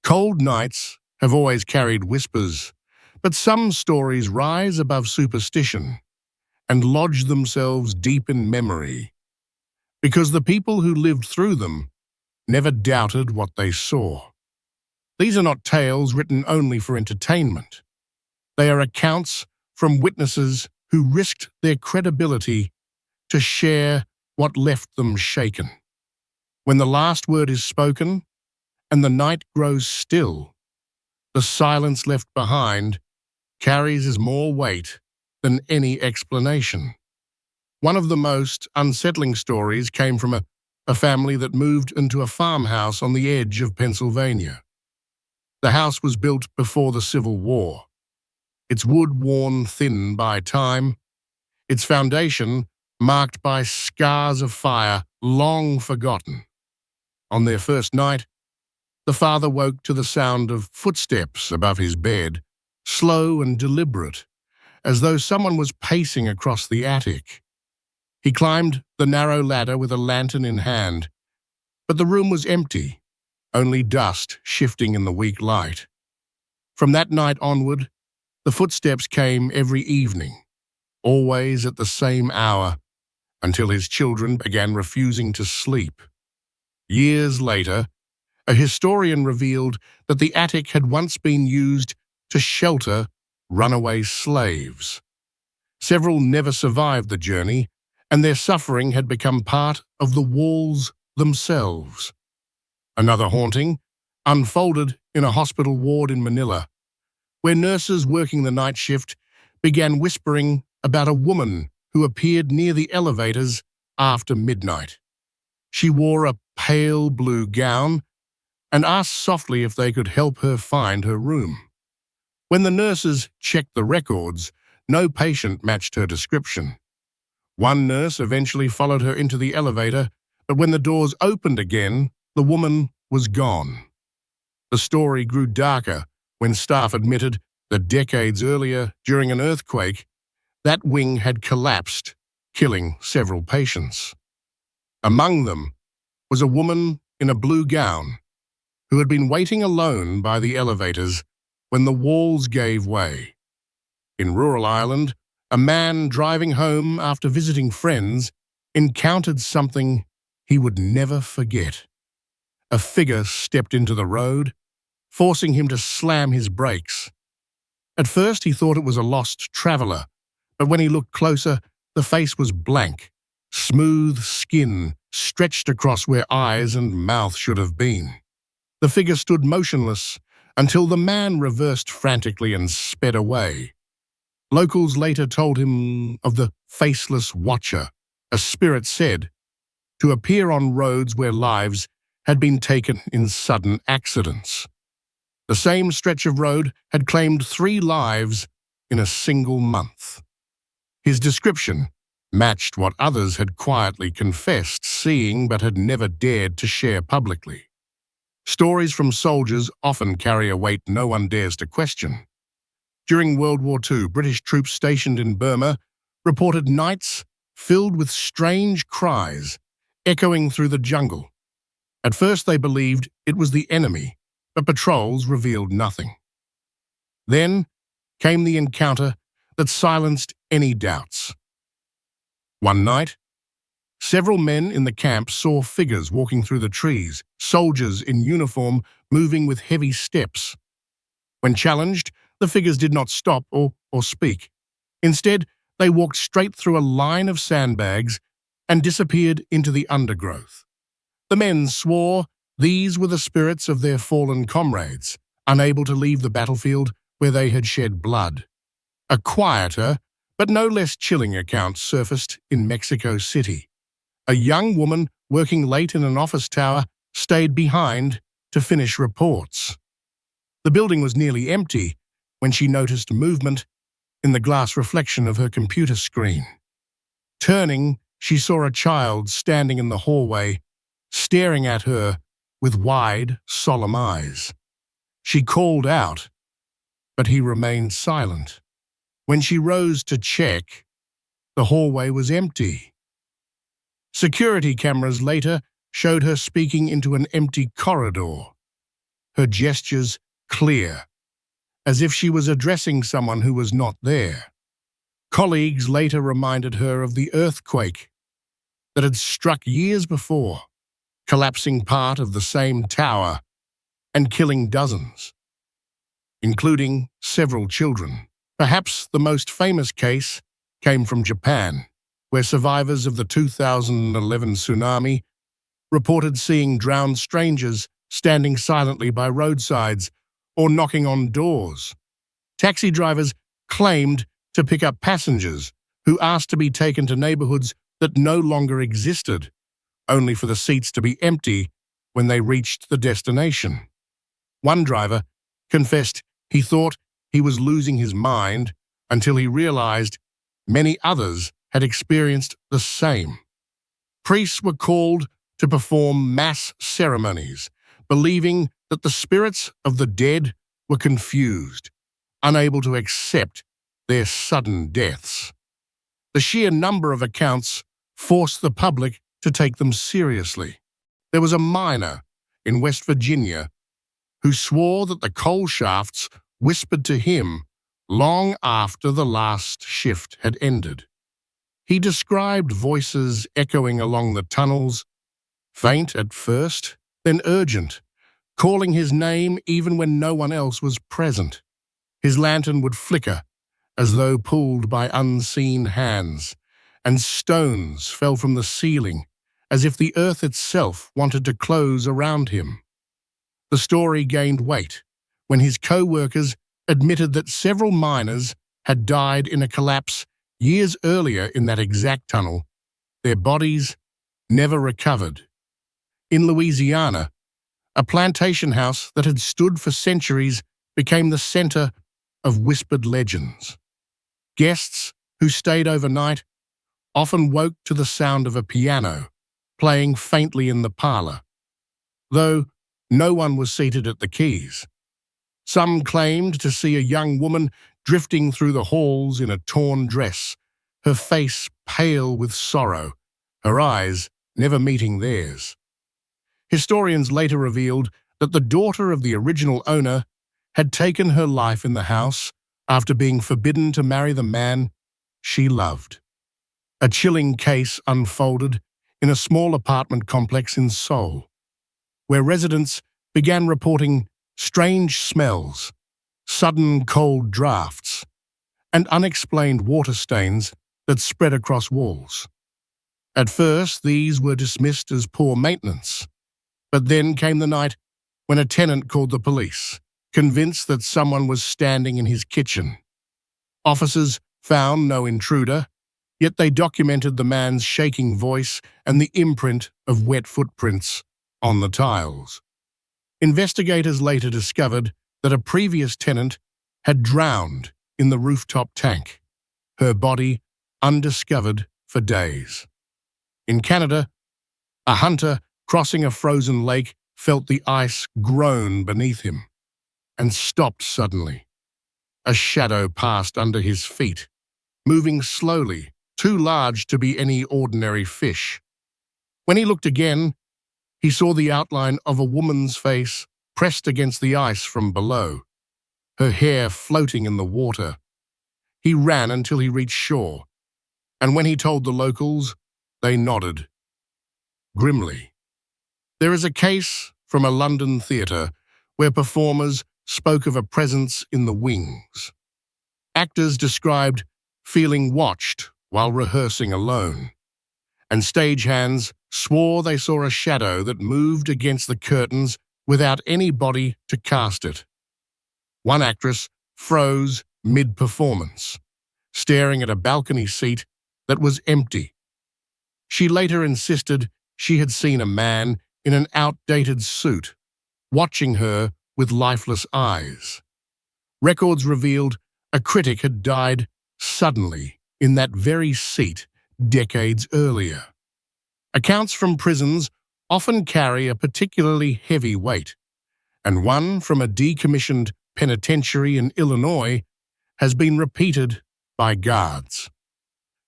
Cold nights have always carried whispers, but some stories rise above superstition and lodge themselves deep in memory, because the people who lived through them never doubted what they saw. These are not tales written only for entertainment. They are accounts from witnesses who risked their credibility to share what left them shaken. When the last word is spoken and the night grows still, the silence left behind carries as more weight than any explanation. One of the most unsettling stories came from a family that moved into a farmhouse on the edge of Pennsylvania. The house was built before the Civil War, its wood worn thin by time, its foundation marked by scars of fire long forgotten. On their first night, the father woke to the sound of footsteps above his bed, slow and deliberate, as though someone was pacing across the attic. He climbed the narrow ladder with a lantern in hand, but the room was empty, only dust shifting in the weak light. From that night onward, the footsteps came every evening, always at the same hour, until his children began refusing to sleep. Years later, a historian revealed that the attic had once been used to shelter runaway slaves. Several never survived the journey, and their suffering had become part of the walls themselves. Another haunting unfolded in a hospital ward in Manila, where nurses working the night shift began whispering about a woman who appeared near the elevators after midnight. She wore a pale blue gown and asked softly if they could help her find her room. When the nurses checked the records, no patient matched her description. One nurse eventually followed her into the elevator, but when the doors opened again, the woman was gone. The story grew darker when staff admitted that decades earlier, during an earthquake, that wing had collapsed, killing several patients. Among them was a woman in a blue gown who had been waiting alone by the elevators when the walls gave way. In rural Ireland, a man driving home after visiting friends encountered something he would never forget. A figure stepped into the road, forcing him to slam his brakes. At first he thought it was a lost traveler, but when he looked closer, the face was blank, smooth skin stretched across where eyes and mouth should have been. The figure stood motionless until the man reversed frantically and sped away. Locals later told him of the faceless watcher, a spirit said to appear on roads where lives had been taken in sudden accidents. The same stretch of road had claimed 3 lives in a single month. His description matched what others had quietly confessed seeing but had never dared to share publicly. Stories from soldiers often carry a weight no one dares to question. During World War II, British troops stationed in Burma reported nights filled with strange cries echoing through the jungle. At first they believed it was the enemy, but patrols revealed nothing. Then came the encounter that silenced any doubts. One night, several men in the camp saw figures walking through the trees, soldiers in uniform moving with heavy steps. When challenged, the figures did not stop or speak. Instead, they walked straight through a line of sandbags and disappeared into the undergrowth. The men swore these were the spirits of their fallen comrades, unable to leave the battlefield where they had shed blood. A quieter, but no less chilling account surfaced in Mexico City. A young woman working late in an office tower stayed behind to finish reports. The building was nearly empty when she noticed movement in the glass reflection of her computer screen. Turning, she saw a child standing in the hallway, staring at her with wide, solemn eyes. She called out, but he remained silent. When she rose to check, the hallway was empty. Security cameras later showed her speaking into an empty corridor. her gestures clear, as if she was addressing someone who was not there. Colleagues later reminded her of the earthquake that had struck years before, collapsing part of the same tower and killing dozens, including several children. Perhaps the most famous case came from Japan, where survivors of the 2011 tsunami reported seeing drowned strangers standing silently by roadsides or knocking on doors. Taxi drivers claimed to pick up passengers who asked to be taken to neighborhoods that no longer existed, only for the seats to be empty when they reached the destination. One driver confessed he thought he was losing his mind until he realized many others had experienced the same. Priests were called to perform mass ceremonies, believing that the spirits of the dead were confused, unable to accept their sudden deaths. The sheer number of accounts forced the public to take them seriously. There was a miner in West Virginia who swore that the coal shafts whispered to him long after the last shift had ended. He described voices echoing along the tunnels, faint at first, then urgent, calling his name even when no one else was present. His lantern would flicker as though pulled by unseen hands, and stones fell from the ceiling as if the earth itself wanted to close around him. The story gained weight when his co-workers admitted that several miners had died in a collapse years earlier in that exact tunnel. Their bodies never recovered. In Louisiana, a plantation house that had stood for centuries became the center of whispered legends. Guests who stayed overnight often woke to the sound of a piano playing faintly in the parlor, though no one was seated at the keys. Some claimed to see a young woman drifting through the halls in a torn dress, her face pale with sorrow, her eyes never meeting theirs. Historians later revealed that the daughter of the original owner had taken her life in the house after being forbidden to marry the man she loved. A chilling case unfolded in a small apartment complex in Seoul, where residents began reporting strange smells, sudden cold drafts, and unexplained water stains that spread across walls. At first, these were dismissed as poor maintenance, but then came the night when a tenant called the police, convinced that someone was standing in his kitchen. Officers found no intruder, yet they documented the man's shaking voice and the imprint of wet footprints on the tiles. Investigators later discovered that a previous tenant had drowned in the rooftop tank, her body undiscovered for days. In Canada, a hunter crossing a frozen lake felt the ice groan beneath him and stopped suddenly. A shadow passed under his feet, moving slowly, too large to be any ordinary fish. When he looked again, he saw the outline of a woman's face pressed against the ice from below, her hair floating in the water. He ran until he reached shore, and when he told the locals, they nodded grimly. There is a case from a London theatre where performers spoke of a presence in the wings. Actors described feeling watched while rehearsing alone, and stagehands swore they saw a shadow that moved against the curtains without anybody to cast it. One actress froze mid-performance, staring at a balcony seat that was empty. She later insisted she had seen a man in an outdated suit, watching her with lifeless eyes. Records revealed a critic had died suddenly in that very seat decades earlier. Accounts from prisons often carry a particularly heavy weight, and one from a decommissioned penitentiary in Illinois has been repeated by guards.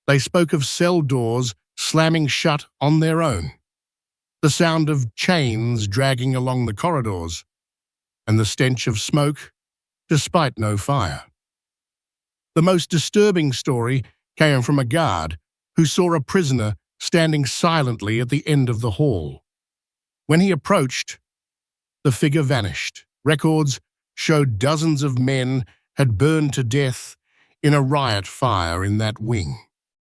They spoke of cell doors slamming shut on their own, the sound of chains dragging along the corridors, and the stench of smoke, despite no fire. The most disturbing story came from a guard who saw a prisoner standing silently at the end of the hall. When he approached, the figure vanished. Records showed dozens of men had burned to death in a riot fire in that wing.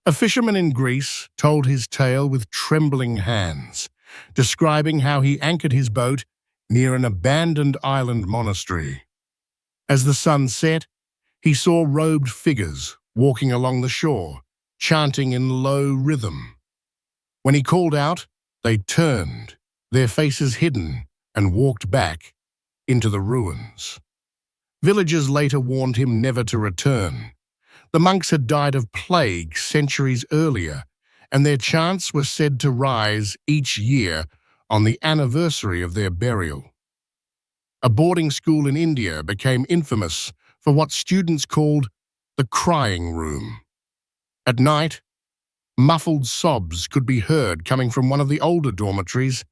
A fisherman in Greece told his tale with trembling hands, describing how he anchored his boat near an abandoned island monastery. As the sun set, he saw robed figures walking along the shore, chanting in low rhythm. When he called out, they turned, their faces hidden, and walked back into the ruins. Villagers later warned him never to return. The monks had died of plague centuries earlier, and their chants were said to rise each year on the anniversary of their burial. A boarding school in India became infamous for what students called the crying room. At night, muffled sobs could be heard coming from one of the older dormitories,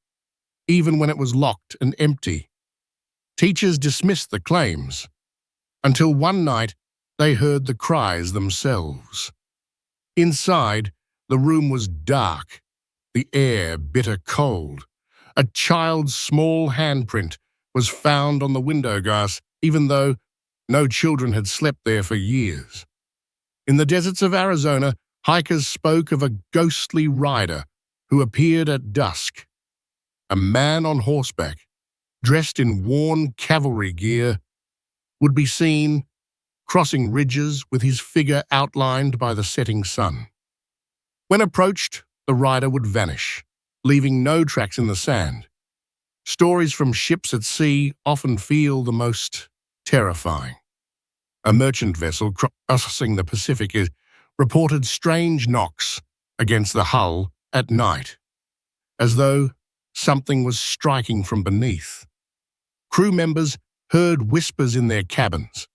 even when it was locked and empty. Teachers dismissed the claims, until one night they heard the cries themselves. Inside, the room was dark, the air bitter cold. A child's small handprint was found on the window glass, even though no children had slept there for years. In the deserts of Arizona, hikers spoke of a ghostly rider who appeared at dusk. A man on horseback, dressed in worn cavalry gear, would be seen crossing ridges with his figure outlined by the setting sun. When approached, the rider would vanish, leaving no tracks in the sand. Stories from ships at sea often feel the most terrifying. A merchant vessel crossing the Pacific reported strange knocks against the hull at night, as though something was striking from beneath. Crew members heard whispers in their cabins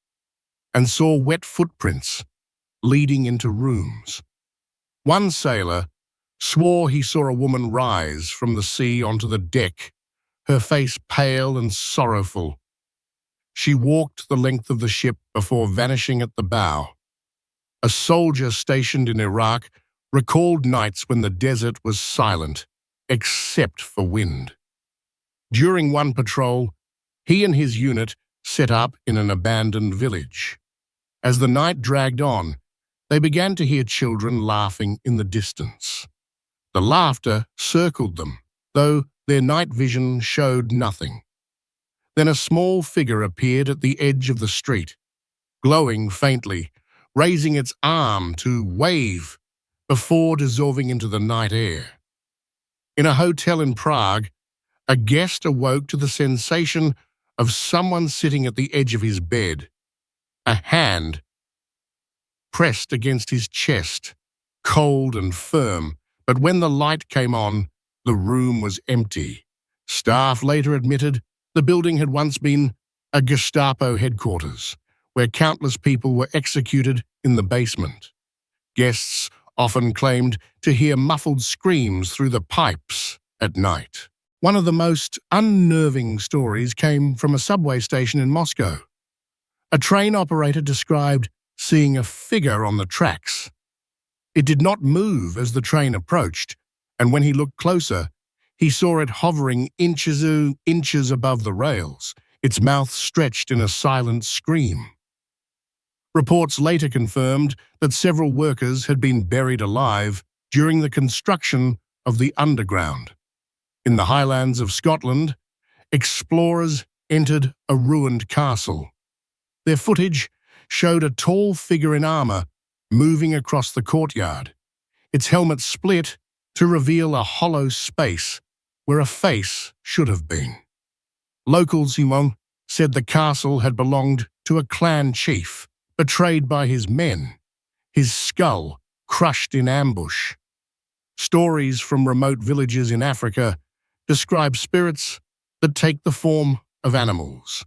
and saw wet footprints leading into rooms. One sailor swore he saw a woman rise from the sea onto the deck, her face pale and sorrowful. She walked the length of the ship before vanishing at the bow. A soldier stationed in Iraq recalled nights when the desert was silent, except for wind. During one patrol, he and his unit set up in an abandoned village. As the night dragged on, they began to hear children laughing in the distance. The laughter circled them, though their night vision showed nothing. Then a small figure appeared at the edge of the street, glowing faintly, raising its arm to wave before dissolving into the night air. In a hotel in Prague, a guest awoke to the sensation of someone sitting at the edge of his bed, a hand pressed against his chest, cold and firm, but when the light came on, the room was empty. Staff later admitted the building had once been a Gestapo headquarters, where countless people were executed in the basement. Guests often claimed to hear muffled screams through the pipes at night. One of the most unnerving stories came from a subway station in Moscow. A train operator described seeing a figure on the tracks. It did not move as the train approached, and when he looked closer, he saw it hovering inches above the rails, its mouth stretched in a silent scream. Reports later confirmed that several workers had been buried alive during the construction of the underground. In the highlands of Scotland, explorers entered a ruined castle. Their footage showed a tall figure in armor moving across the courtyard. Its helmet split to reveal a hollow space where a face should have been. Locals, said the castle had belonged to a clan chief, betrayed by his men, his skull crushed in ambush. Stories from remote villages in Africa describe spirits that take the form of animals.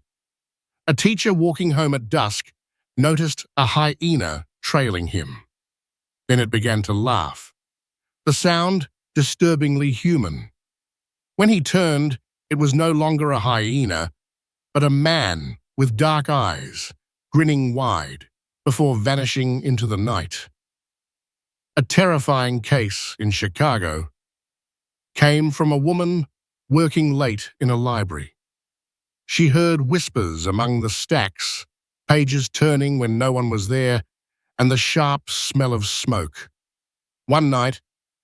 A teacher walking home at dusk noticed a hyena trailing him. Then it began to laugh, the sound disturbingly human. When he turned, it was no longer a hyena, but a man with dark eyes, grinning wide, before vanishing into the night. A terrifying case in Chicago came from a woman working late in a library. She heard whispers among the stacks, pages turning when no one was there, and the sharp smell of smoke. One night,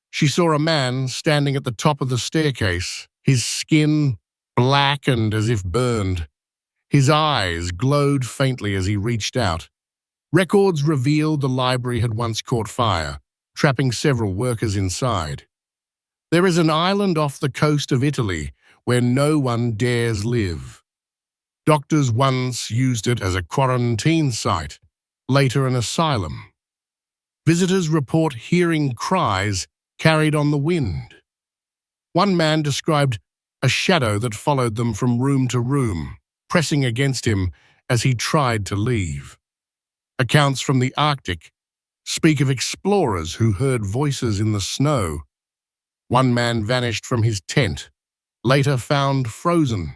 she saw a man standing at the top of the staircase, his skin black and as if burned. His eyes glowed faintly as he reached out. Records revealed the library had once caught fire, trapping several workers inside. There is an island off the coast of Italy where no one dares live. Doctors once used it as a quarantine site, later an asylum. Visitors report hearing cries carried on the wind. One man described a shadow that followed them from room to room, pressing against him as he tried to leave. Accounts from the Arctic speak of explorers who heard voices in the snow. One man vanished from his tent, later found frozen,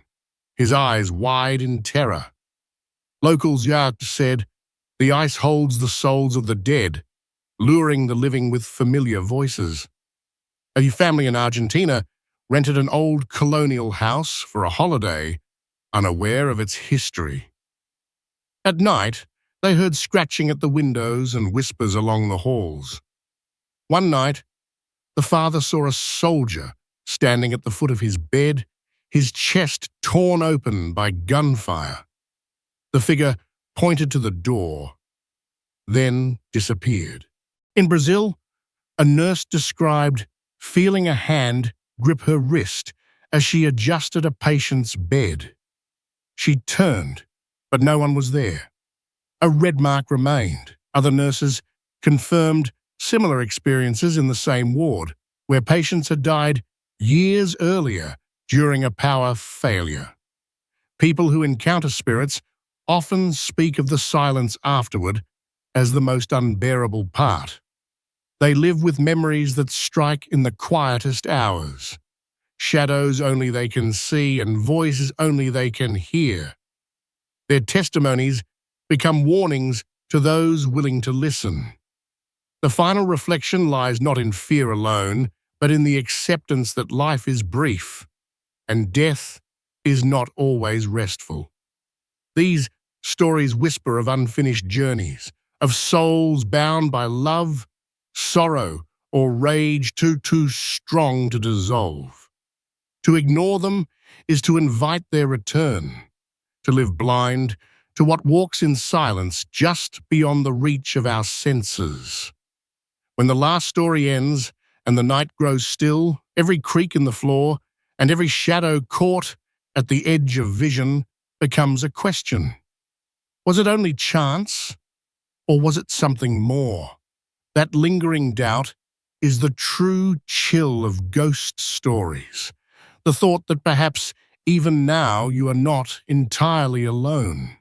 his eyes wide in terror. Locals said, "The ice holds the souls of the dead, luring the living with familiar voices." A family in Argentina rented an old colonial house for a holiday, unaware of its history. At night, they heard scratching at the windows and whispers along the halls. One night, the father saw a soldier standing at the foot of his bed, his chest torn open by gunfire. The figure pointed to the door, then disappeared. In Brazil, a nurse described feeling a hand grip her wrist as she adjusted a patient's bed. She turned, but no one was there. A red mark remained. Other nurses confirmed similar experiences in the same ward, where patients had died years earlier during a power failure. People who encounter spirits often speak of the silence afterward as the most unbearable part. They live with memories that strike in the quietest hours, shadows only they can see and voices only they can hear. Their testimonies become warnings to those willing to listen. The final reflection lies not in fear alone, but in the acceptance that life is brief, and death is not always restful. These stories whisper of unfinished journeys, of souls bound by love, sorrow, or rage too strong to dissolve. To ignore them is to invite their return, to live blind to what walks in silence just beyond the reach of our senses. When the last story ends and the night grows still, every creak in the floor and every shadow caught at the edge of vision becomes a question. Was it only chance, or was it something more? That lingering doubt is the true chill of ghost stories, the thought that perhaps even now you are not entirely alone.